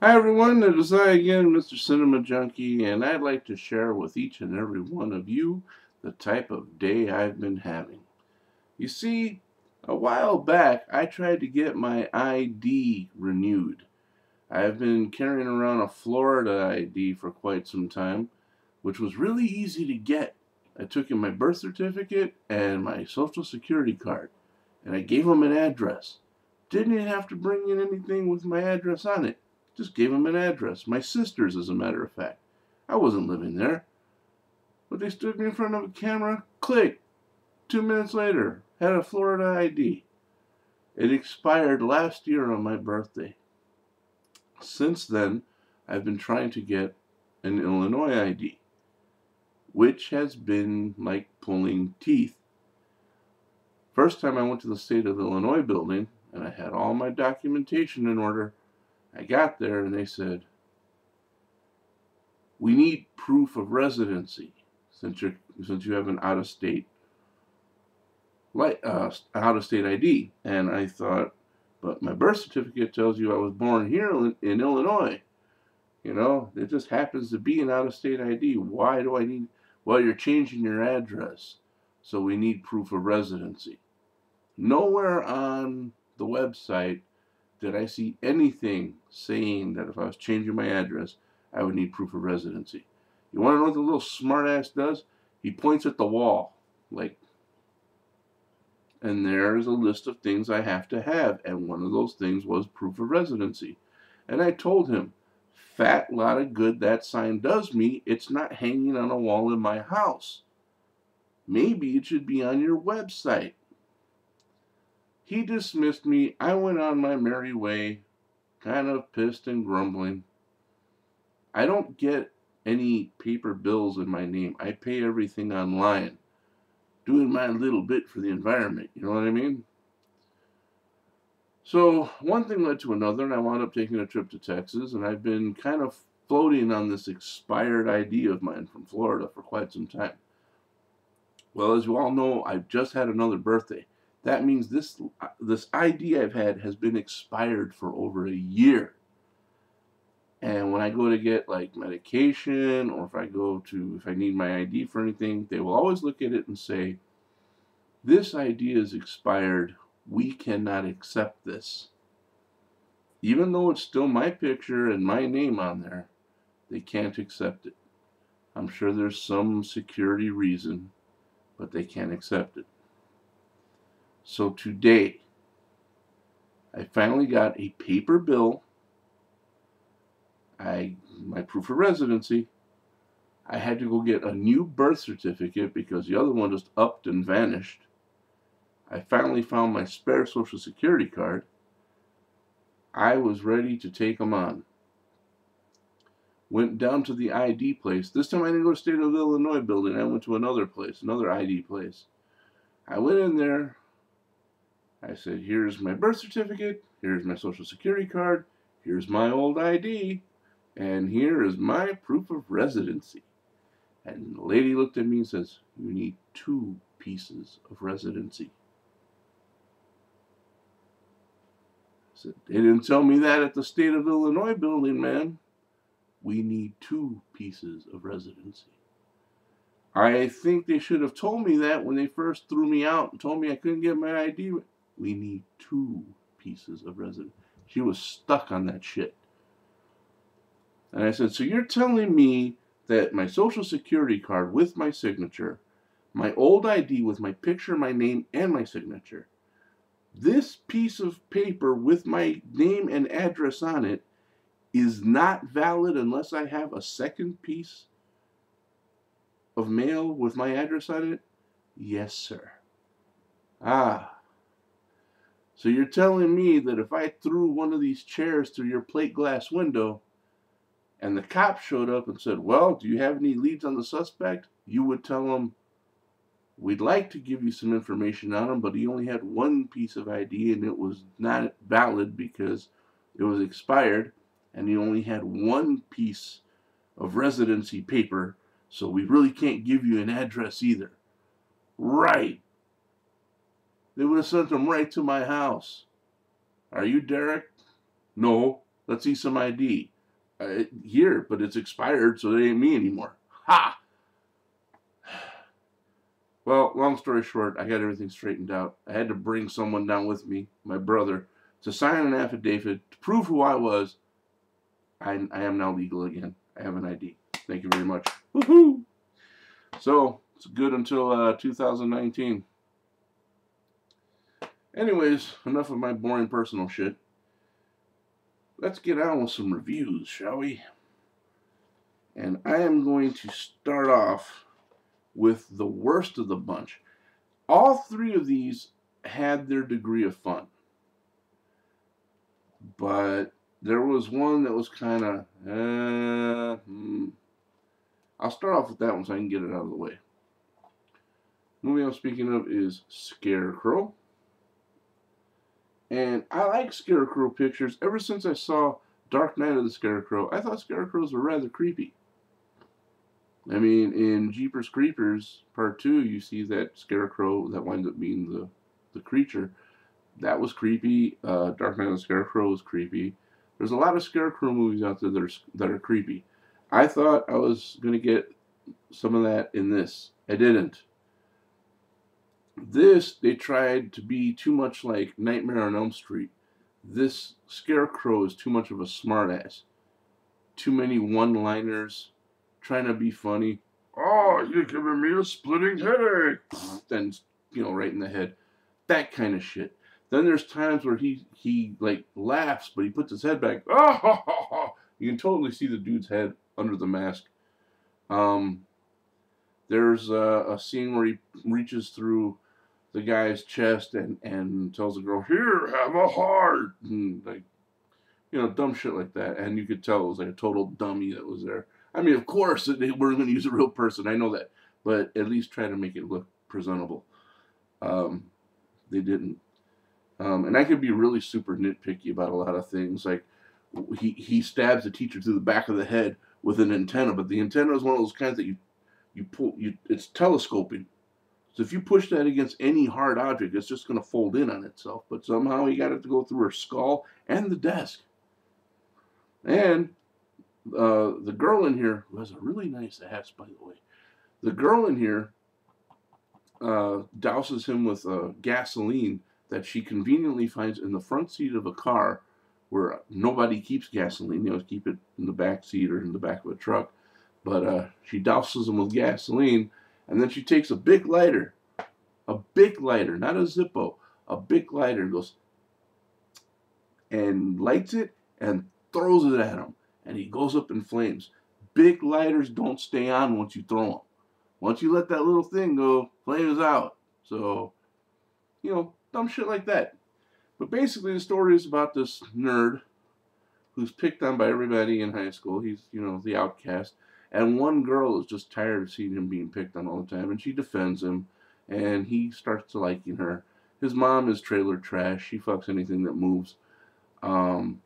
Hi everyone, it is I again, Mr. Cinema Junkie, and I'd like to share with each and every one of you the type of day I've been having. You see, a while back I tried to get my ID renewed. I've been carrying around a Florida ID for quite some time, which was really easy to get. I took in my birth certificate and my social security card, and I gave them an address. Didn't even have to bring in anything with my address on it. Just gave them an address. My sister's, as a matter of fact. I wasn't living there. But they stood me in front of a camera. Click. 2 minutes later, had a Florida ID. It expired last year on my birthday. Since then, I've been trying to get an Illinois ID, which has been like pulling teeth. First time I went to the state of Illinois building, and I had all my documentation in order. I got there and they said, we need proof of residency since you have an out-of-state ID. And I thought, but my birth certificate tells you I was born here in Illinois. You know, it just happens to be an out-of-state ID. Why do I need? Well, you're changing your address, so we need proof of residency. Nowhere on the website did I see anything saying that if I was changing my address, I would need proof of residency. You want to know what the little smartass does? He points at the wall, like, and there's a list of things I have to have, and one of those things was proof of residency. And I told him, fat lot of good that sign does me. It's not hanging on a wall in my house. Maybe it should be on your website. He dismissed me. I went on my merry way, kind of pissed and grumbling. I don't get any paper bills in my name. I pay everything online, doing my little bit for the environment, you know what I mean? So one thing led to another, and I wound up taking a trip to Texas, and I've been kind of floating on this expired ID of mine from Florida for quite some time. Well, as you all know, I've just had another birthday. That means this ID I've had has been expired for over a year. And when I go to get like medication, or if I need my ID for anything, they will always look at it and say, this ID is expired. We cannot accept this. Even though it's still my picture and my name on there, they can't accept it. I'm sure there's some security reason, but they can't accept it. So today, I finally got a paper bill, my proof of residency. I had to go get a new birth certificate because the other one just upped and vanished. I finally found my spare social security card. I was ready to take them on. Went down to the ID place. This time I didn't go to State of Illinois building. I went to another place, another ID place. I went in there. I said, here's my birth certificate. Here's my social security card. Here's my old ID. And here is my proof of residency. And the lady looked at me and says, you need 2 pieces of residency. I said, they didn't tell me that at the State of Illinois building, man. We need 2 pieces of residency. I think they should have told me that when they first threw me out and told me I couldn't get my ID. We need 2 pieces of residency. She was stuck on that shit. And I said, so you're telling me that my social security card with my signature, my old ID with my picture, my name, and my signature, this piece of paper with my name and address on it is not valid unless I have a second piece of mail with my address on it? Yes, sir. Ah. So you're telling me that if I threw one of these chairs through your plate glass window and the cop showed up and said, well, do you have any leads on the suspect? You would tell them, we'd like to give you some information on him, but he only had 1 piece of ID and it was not valid because it was expired, and he only had 1 piece of residency paper, so we really can't give you an address either. Right. They would have sent him right to my house. Are you Derek? No. Let's see some ID. Here, but it's expired, so it ain't me anymore. Ha! Well, long story short, I got everything straightened out. I had to bring someone down with me, my brother, to sign an affidavit to prove who I was. I am now legal again. I have an ID. Thank you very much. Woohoo! So, it's good until 2019. Anyways, enough of my boring personal shit. Let's get on with some reviews, shall we? And I am going to start off with the worst of the bunch. All three of these had their degree of fun. But there was one that was kind of, I'll start off with that one so I can get it out of the way. The movie I'm speaking of is Scarecrow. And I like Scarecrow pictures. Ever since I saw Dark Knight of the Scarecrow, I thought Scarecrows were rather creepy. I mean, in Jeepers Creepers Part 2, you see that Scarecrow that winds up being the creature. That was creepy. Dark Knight of the Scarecrow was creepy. There's a lot of Scarecrow movies out there that are creepy. I thought I was going to get some of that in this. I didn't. This, they tried to be too much like Nightmare on Elm Street. This Scarecrow is too much of a smartass. Too many one-liners, trying to be funny. Oh, you're giving me a splitting headache. Then, right in the head. That kind of shit. Then there's times where he like laughs, but he puts his head back. Oh, ha, ha, ha. You can totally see the dude's head under the mask. There's a scene where he reaches through the guy's chest and tells the girl, "Here, have a heart," and like, dumb shit like that. And you could tell it was like a total dummy that was there. I mean, of course, they weren't going to use a real person. I know that, but at least try to make it look presentable. They didn't. And I could be really super nitpicky about a lot of things. Like, he stabs the teacher through the back of the head with an antenna, but the antenna is one of those kinds that you pull. It's telescoping. So if you push that against any hard object, it's just going to fold in on itself. But somehow he got it to go through her skull and the desk. And the girl in here, who has a really nice ass, by the way, the girl in here douses him with gasoline that she conveniently finds in the front seat of a car where nobody keeps gasoline. They always keep it in the back seat or in the back of a truck. But she douses him with gasoline, and then she takes a big lighter, not a Zippo, a big lighter, goes and lights it and throws it at him, and he goes up in flames. Big lighters don't stay on once you throw them. Once you let that little thing go, flames out. So, dumb shit like that. But basically, the story is about this nerd who's picked on by everybody in high school. He's, the outcast. And one girl is just tired of seeing him being picked on all the time, and she defends him, and he starts to liking her. His mom is trailer trash. She fucks anything that moves. And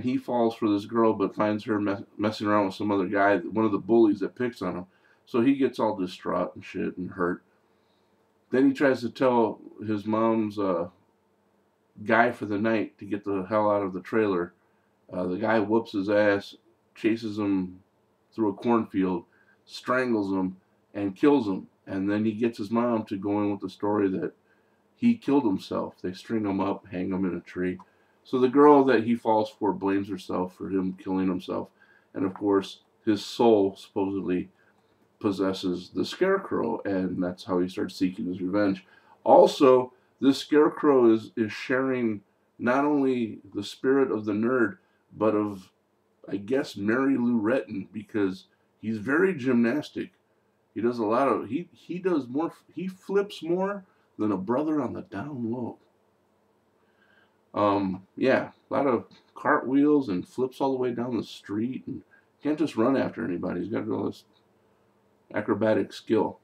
he falls for this girl, but finds her messing around with some other guy, one of the bullies that picks on him. So he gets all distraught and shit and hurt. Then he tries to tell his mom's guy for the night to get the hell out of the trailer. The guy whoops his ass, chases him through a cornfield, strangles him, and kills him. And then he gets his mom to go in with the story that he killed himself. They string him up, hang him in a tree. So the girl that he falls for blames herself for him killing himself. And of course, his soul supposedly possesses the Scarecrow, and that's how he starts seeking his revenge. Also, this Scarecrow is sharing not only the spirit of the nerd, but of, I guess, Mary Lou Retton, because he's very gymnastic. He does a lot of, he does more, he flips more than a brother on the down low. Yeah, a lot of cartwheels and flips all the way down the street, and can't just run after anybody. He's got all this acrobatic skill.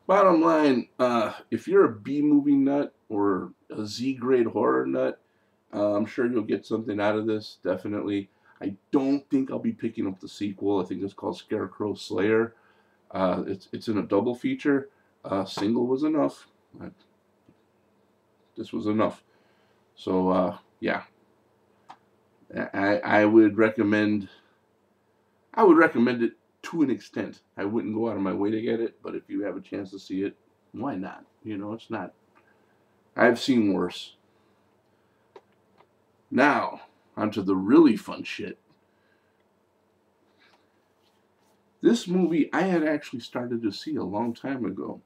Bottom line, if you're a B-movie nut or a Z-grade horror nut, I'm sure you'll get something out of this, definitely. I don't think I'll be picking up the sequel. I think it's called Scarecrow Slayer. It's in a double feature. Single was enough. This was enough. So, yeah. I would recommend it to an extent. I wouldn't go out of my way to get it, but if you have a chance to see it, why not? You know, it's not. I've seen worse. Now, onto the really fun shit. This movie I had actually started to see a long time ago,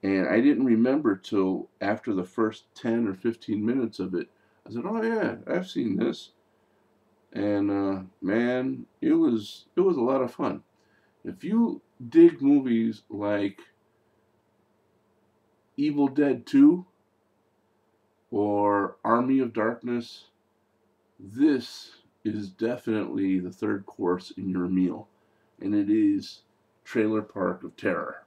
and I didn't remember till after the first 10 or 15 minutes of it. I said, "Oh yeah, I've seen this," and man, it was a lot of fun. If you dig movies like Evil Dead 2 or Army of Darkness, this is definitely the third course in your meal, and it is Trailer Park of Terror.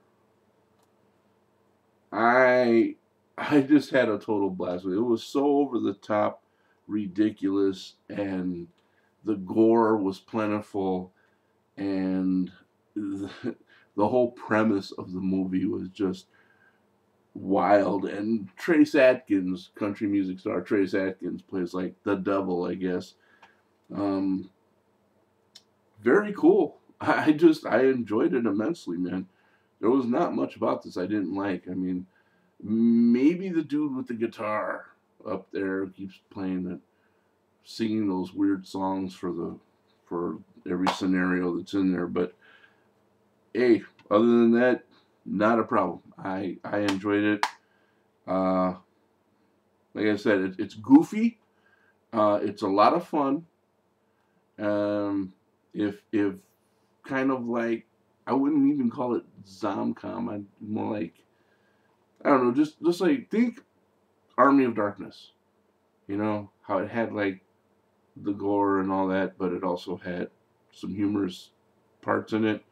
I just had a total blast with it. It was so over the top, ridiculous, and the gore was plentiful, and the whole premise of the movie was just wild. And Trace Adkins, country music star Trace Adkins, plays like the devil, I guess. Very cool. I enjoyed it immensely, man. There was not much about this I didn't like. I mean, maybe the dude with the guitar up there keeps playing it, singing those weird songs for every scenario that's in there. But hey, other than that, not a problem. I enjoyed it. Like I said, it's goofy. It's a lot of fun. If kind of like, I wouldn't even call it zomcom. I'd more like, I don't know, just like, think Army of Darkness. You know how it had like the gore and all that, but it also had some humorous parts in it.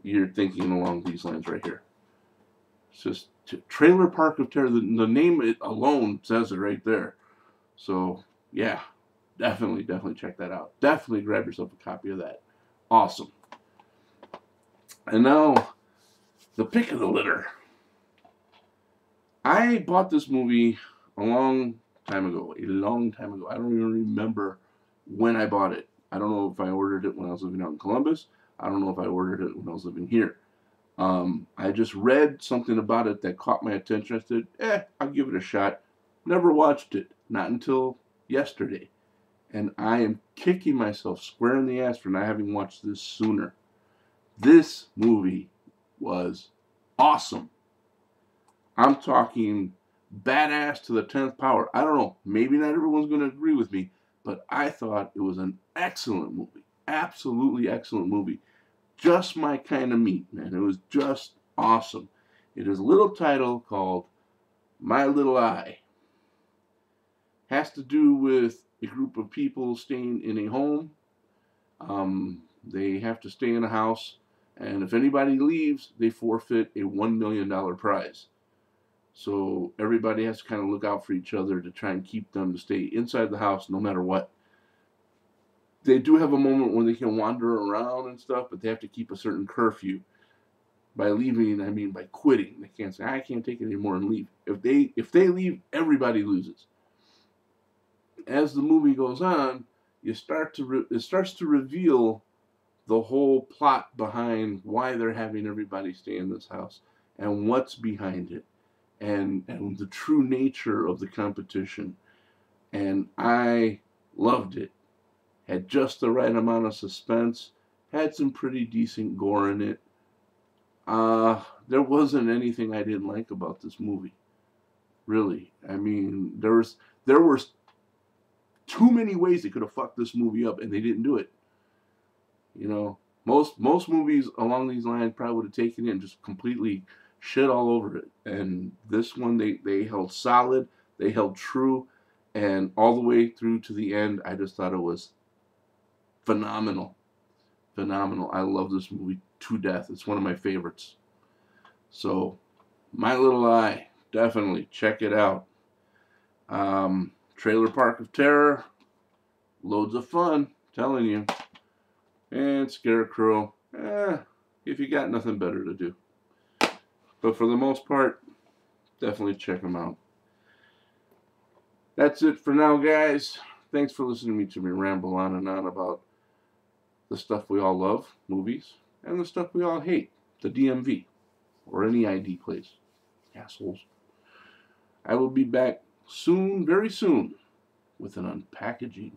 You're thinking along these lines right here. It's just Trailer Park of Terror. The name it alone says it right there. So yeah, definitely check that out. Definitely grab yourself a copy of that. Awesome. And now, the pick of the litter. I bought this movie a long time ago. I don't even remember when I bought it. I don't know if I ordered it when I was living out in Columbus. I don't know if I ordered it when I was living here. I just read something about it that caught my attention. I said, I'll give it a shot. Never watched it. Not until yesterday. And I am kicking myself square in the ass for not having watched this sooner. This movie was awesome. I'm talking badass to the 10th power. I don't know. Maybe not everyone's going to agree with me, but I thought it was an excellent movie. Absolutely excellent movie. Just my kind of meat, man. It was just awesome. It is a little title called My Little Eye. Has to do with a group of people staying in a home. They have to stay in a house, and if anybody leaves, they forfeit a $1 million prize. So everybody has to kind of look out for each other to try and keep them to stay inside the house no matter what. They do have a moment when they can wander around and stuff, but they have to keep a certain curfew. By leaving, I mean by quitting. They can't say, I can't take it anymore, and leave. If they leave, everybody loses. As the movie goes on, it starts to reveal the whole plot behind why they're having everybody stay in this house and what's behind it, and the true nature of the competition. And I loved it. Had just the right amount of suspense, had some pretty decent gore in it. There wasn't anything I didn't like about this movie. Really. I mean, there were too many ways they could have fucked this movie up, and they didn't do it. You know, most movies along these lines probably would have taken it and just completely shit all over it. And this one, they held solid, they held true, and all the way through to the end, I just thought it was phenomenal. Phenomenal. I love this movie to death. It's one of my favorites. So, My Little Eye, definitely check it out. Trailer Park of Terror, loads of fun, telling you. And Scarecrow, if you got nothing better to do. But for the most part, definitely check them out. That's it for now, guys. thanks for listening to me ramble on and on about the stuff we all love, movies, and the stuff we all hate, the DMV, or any ID place. Assholes. I will be back soon, very soon, with an unpackaging